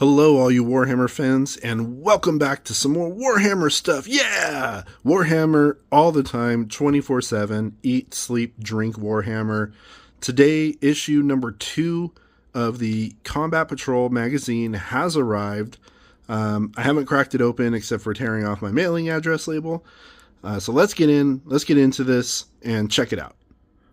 Hello, all you Warhammer fans, and welcome back to some more Warhammer stuff. Yeah! Warhammer all the time, 24/7. Eat, sleep, drink Warhammer. Today, issue number 2 of the Combat Patrol magazine has arrived. I haven't cracked it open except for tearing off my mailing address label. So let's get into this and check it out.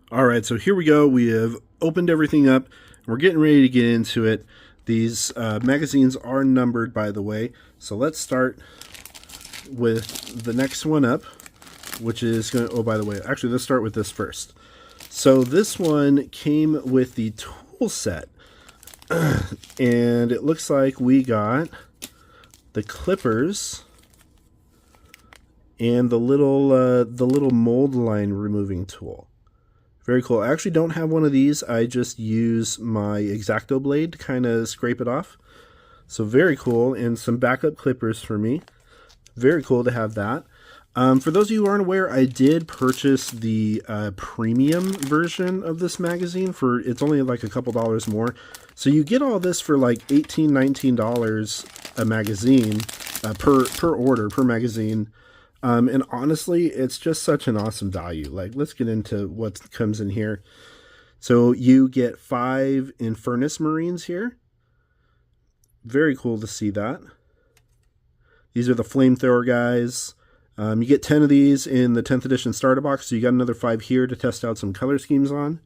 All right, so here we go. We have opened everything up. We're getting ready to get into it. These magazines are numbered, by the way. So let's start with the next one up, which is going to, oh, by the way, actually, let's start with this first. So this one came with the tool set. And it looks like we got the clippers and the little mold line removing tool. Very cool. I actually don't have one of these. I just use my X-Acto blade to kind of scrape it off. So very cool. And some backup clippers for me. Very cool to have that. For those of you who aren't aware, I did purchase the premium version of this magazine. It's only like a couple dollars more. So you get all this for like $18, $19 a magazine per order, per magazine. And honestly, it's just such an awesome value. Like, let's get into what comes in here. So you get 5 Infernus Marines here. Very cool to see that. These are the flamethrower guys. You get 10 of these in the 10th edition starter box. So you got another 5 here to test out some color schemes on.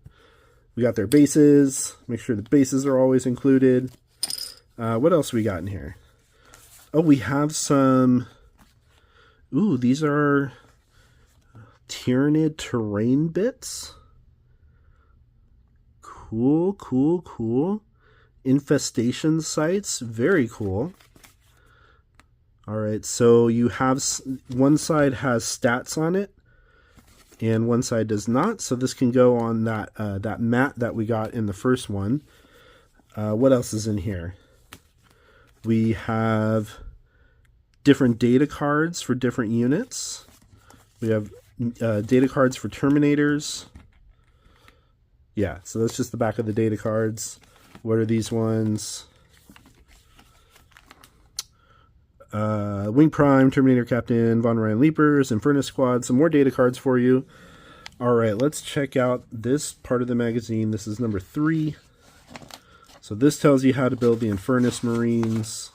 We got their bases. Make sure the bases are always included. What else we got in here? Oh, we have some... Ooh, these are Tyrannid terrain bits. Cool, cool, cool. Infestation sites. Very cool. Alright, so you have... One side has stats on it, and one side does not. So this can go on that mat that we got in the first one. What else is in here? We have... different data cards for different units. We have data cards for Terminators. Yeah, so that's just the back of the data cards. What are these ones? Wing Prime, Terminator Captain, Von Ryan Leapers, Infernus Squad. Some more data cards for you. All right, let's check out this part of the magazine. This is number 3. So this tells you how to build the Infernus Marines.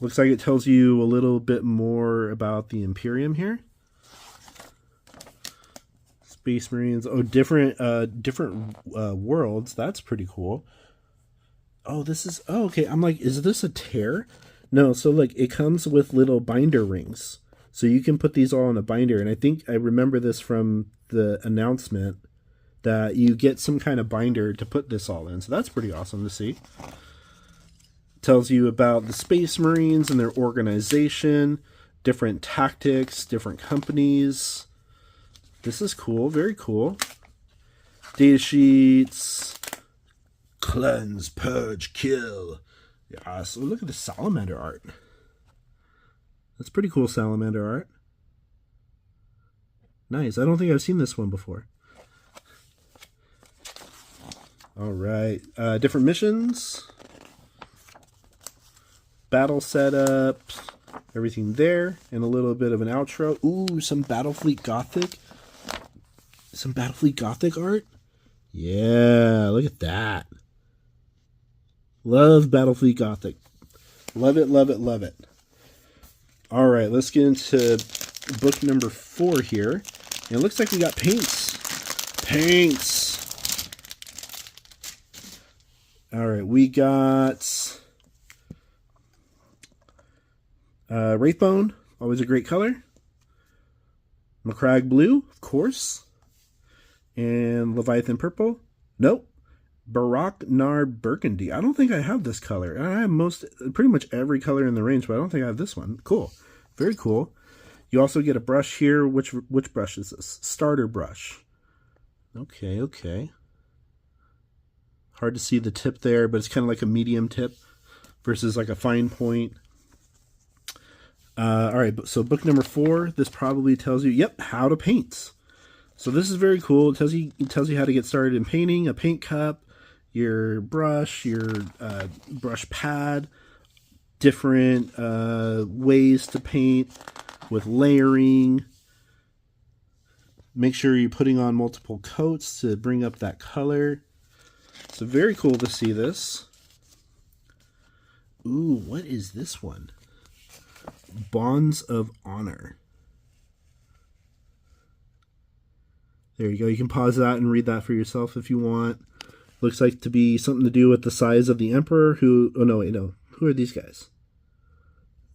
Looks like it tells you a little bit more about the Imperium here. Space Marines. Oh, different worlds. That's pretty cool. Oh, this is... Oh, okay. I'm like, is this a tear? No, so like it comes with little binder rings. So you can put these all in a binder. And I think I remember this from the announcement that you get some kind of binder to put this all in. So that's pretty awesome to see. Tells you about the Space Marines and their organization, different tactics, different companies. This is cool, very cool. Data sheets. Cleanse, purge, kill. Yeah, so look at the salamander art. That's pretty cool salamander art. Nice. I don't think I've seen this one before. All right. Different missions. Battle setup, everything there, and a little bit of an outro. Ooh, some Battlefleet Gothic. Some Battlefleet Gothic art. Yeah, look at that. Love Battlefleet Gothic. Love it, love it, love it. All right, let's get into book number 4 here. And it looks like we got paints. Paints. All right, we got... Wraithbone, always a great color. Macragge Blue, of course. And Leviathan Purple. Nope. Barak Nar Burgundy. I don't think I have this color. I have pretty much every color in the range, but I don't think I have this one. Cool. Very cool. You also get a brush here. Which brush is this? Starter brush. Okay, okay. Hard to see the tip there, but it's kind of like a medium tip versus like a fine point. All right, so book number 4, this probably tells you, yep, how to paint. So this is very cool. It tells you how to get started in painting, a paint cup, your brush, your brush pad, different ways to paint with layering. Make sure you're putting on multiple coats to bring up that color. So very cool to see this. Ooh, what is this one? Bonds of Honor. There you go. You can pause that and read that for yourself if you want. Looks like to be something to do with the size of the Emperor. Who? Oh no, wait, no. Who are these guys?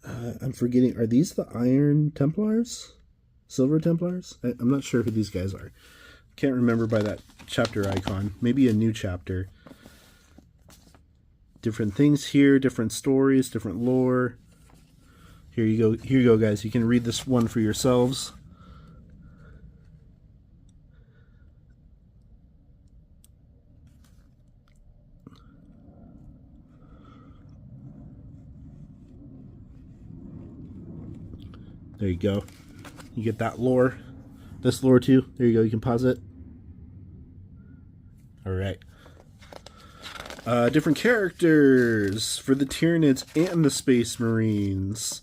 I'm forgetting. Are these the Iron Templars? Silver Templars? I'm not sure who these guys are. Can't remember by that chapter icon. Maybe a new chapter. Different things here, different stories, different lore. Here you go. Here you go, guys. You can read this one for yourselves. There you go. You get that lore. This lore too. There you go. You can pause it. All right. Different characters for the Tyranids and the Space Marines.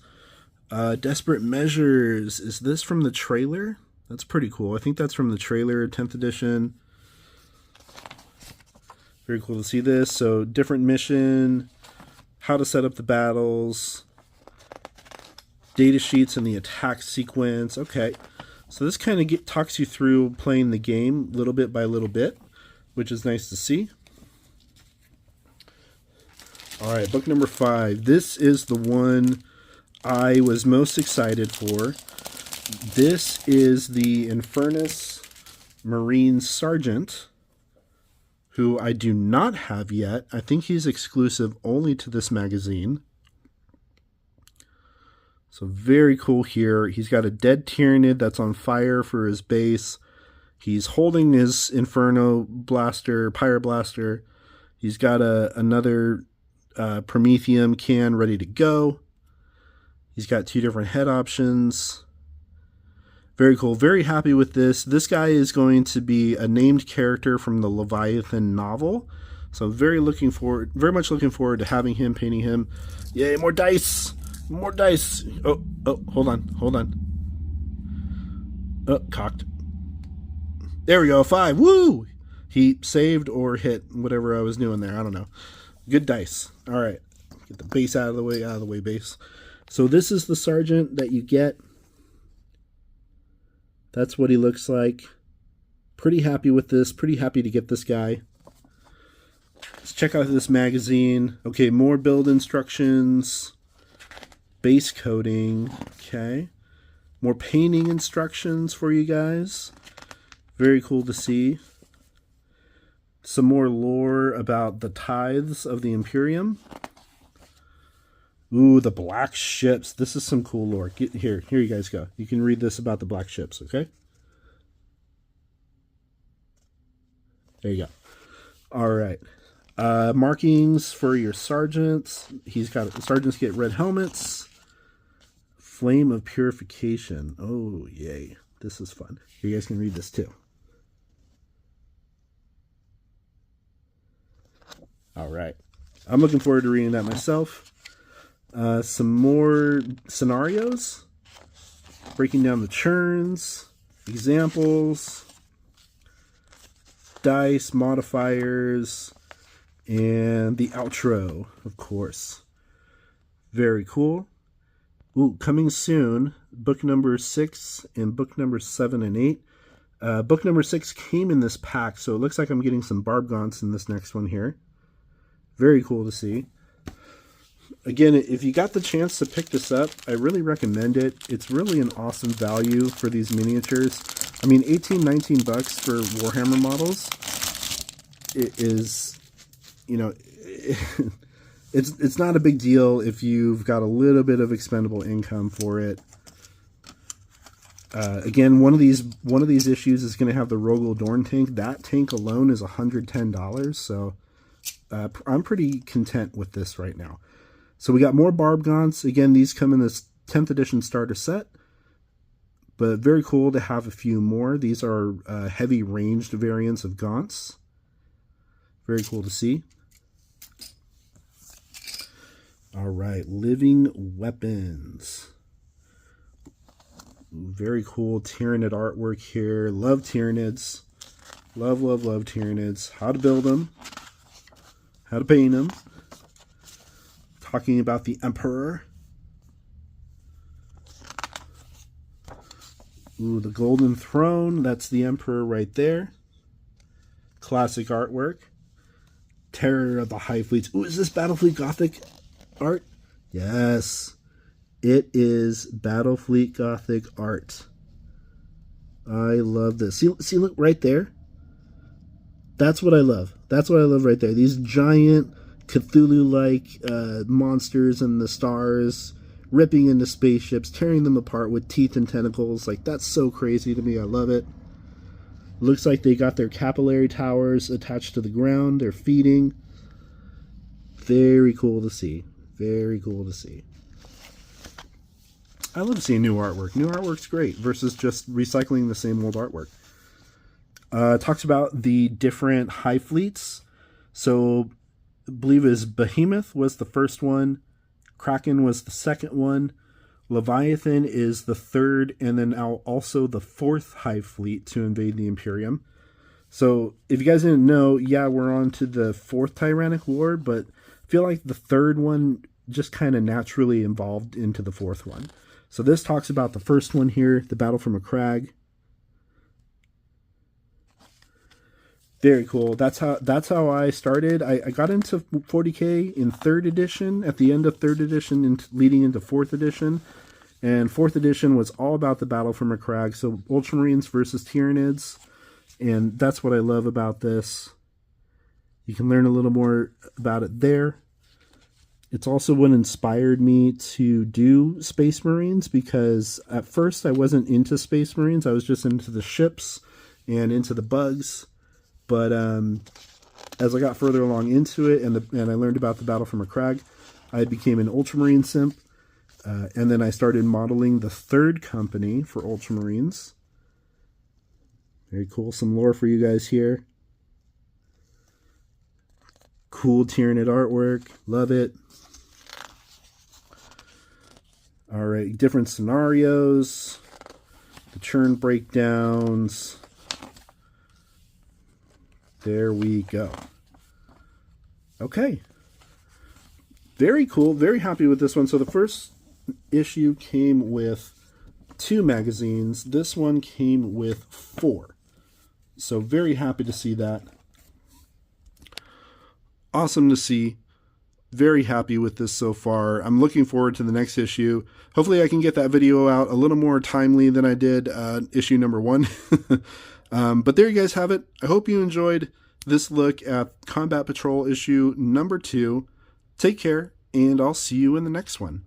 Desperate Measures. Is this from the trailer? That's pretty cool. I think that's from the trailer, 10th edition. Very cool to see this. So, different mission, how to set up the battles, data sheets and the attack sequence. Okay. So, this kind of talks you through playing the game little bit by little bit, which is nice to see. All right, book number 5. This is the one I was most excited for. This is the Infernus Marine Sergeant, who I do not have yet. I think he's exclusive only to this magazine. So very cool here. He's got a dead Tyranid that's on fire for his base. He's holding his Inferno blaster, Pyroblaster. He's got another Promethium can ready to go. He's got 2 different head options. Very cool. Very happy with this. This guy is going to be a named character from the Leviathan novel. So very much looking forward to having him, painting him. Yay, more dice! More dice! Oh, hold on. Oh, cocked. There we go, 5. Woo! He saved or hit whatever I was doing there. I don't know. Good dice. All right. Get the base out of the way, base. So this is the sergeant that you get. That's what he looks like. Pretty happy with this. Pretty happy to get this guy. Let's check out this magazine. Okay, more build instructions. Base coating. Okay. More painting instructions for you guys. Very cool to see. Some more lore about the tithes of the Imperium. Ooh, the black ships. This is some cool lore. Here you guys go. You can read this about the black ships, okay? There you go. All right. Markings for your sergeants. Sergeants get red helmets. Flame of Purification. Oh, yay. This is fun. You guys can read this too. All right. I'm looking forward to reading that myself. Some more scenarios. Breaking down the churns. Examples. Dice, modifiers. And the outro, of course. Very cool. Ooh, coming soon. Book number 6 and book number 7 and 8. Book number 6 came in this pack, so it looks like I'm getting some Barbgaunts in this next one here. Very cool to see. Again, if you got the chance to pick this up, I really recommend it. It's really an awesome value for these miniatures. I mean, 18, 19 bucks for Warhammer models. It is, you know, it's not a big deal if you've got a little bit of expendable income for it. Again, one of these issues is going to have the Rogel Dorn tank. That tank alone is $110, so I'm pretty content with this right now. So we got more Barbgaunts. Again, these come in this 10th edition starter set, but very cool to have a few more. These are heavy ranged variants of Gaunts. Very cool to see. All right, living weapons. Very cool Tyranid artwork here. Love Tyranids. Love, love, love Tyranids. How to build them. How to paint them. Talking about the Emperor. Ooh, the Golden Throne. That's the Emperor right there. Classic artwork. Terror of the High Fleets. Ooh, is this Battlefleet Gothic art? Yes. It is Battlefleet Gothic art. I love this. See, look right there. That's what I love. That's what I love right there. These giant Cthulhu-like monsters in the stars, ripping into spaceships, tearing them apart with teeth and tentacles. Like, that's so crazy to me. I love it. Looks like they got their capillary towers attached to the ground. They're feeding. Very cool to see. Very cool to see. I love seeing new artwork. New artwork's great versus just recycling the same old artwork. Talks about the different Hive Fleets. So, I believe is Behemoth was the first one. Kraken was the second one. Leviathan is the third, and then now also the fourth Hive Fleet to invade the Imperium. So, if you guys didn't know, yeah, we're on to the fourth Tyrannic War, but I feel like the third one just kind of naturally evolved into the fourth one. So this talks about the first one here, the Battle from a Crag. Very cool. That's how I started. I got into 40K in 3rd edition, at the end of 3rd edition, and leading into 4th edition. And 4th edition was all about the Battle from a Crag. So Ultramarines versus Tyranids. And that's what I love about this. You can learn a little more about it there. It's also what inspired me to do Space Marines, because at first I wasn't into Space Marines. I was just into the ships and into the bugs. But as I got further along into it and I learned about the Battle from a Crag, I became an Ultramarine simp. And then I started modeling the 3rd company for Ultramarines. Very cool. Some lore for you guys here. Cool Tyranid artwork. Love it. All right, different scenarios, the churn breakdowns. There we go. Okay. Very cool. Very happy with this one. So the first issue came with 2 magazines. This one came with 4. So very happy to see that. Awesome to see. Very happy with this so far. I'm looking forward to the next issue. Hopefully I can get that video out a little more timely than I did issue number 1. But there you guys have it. I hope you enjoyed this look at Combat Patrol issue number 2. Take care, and I'll see you in the next one.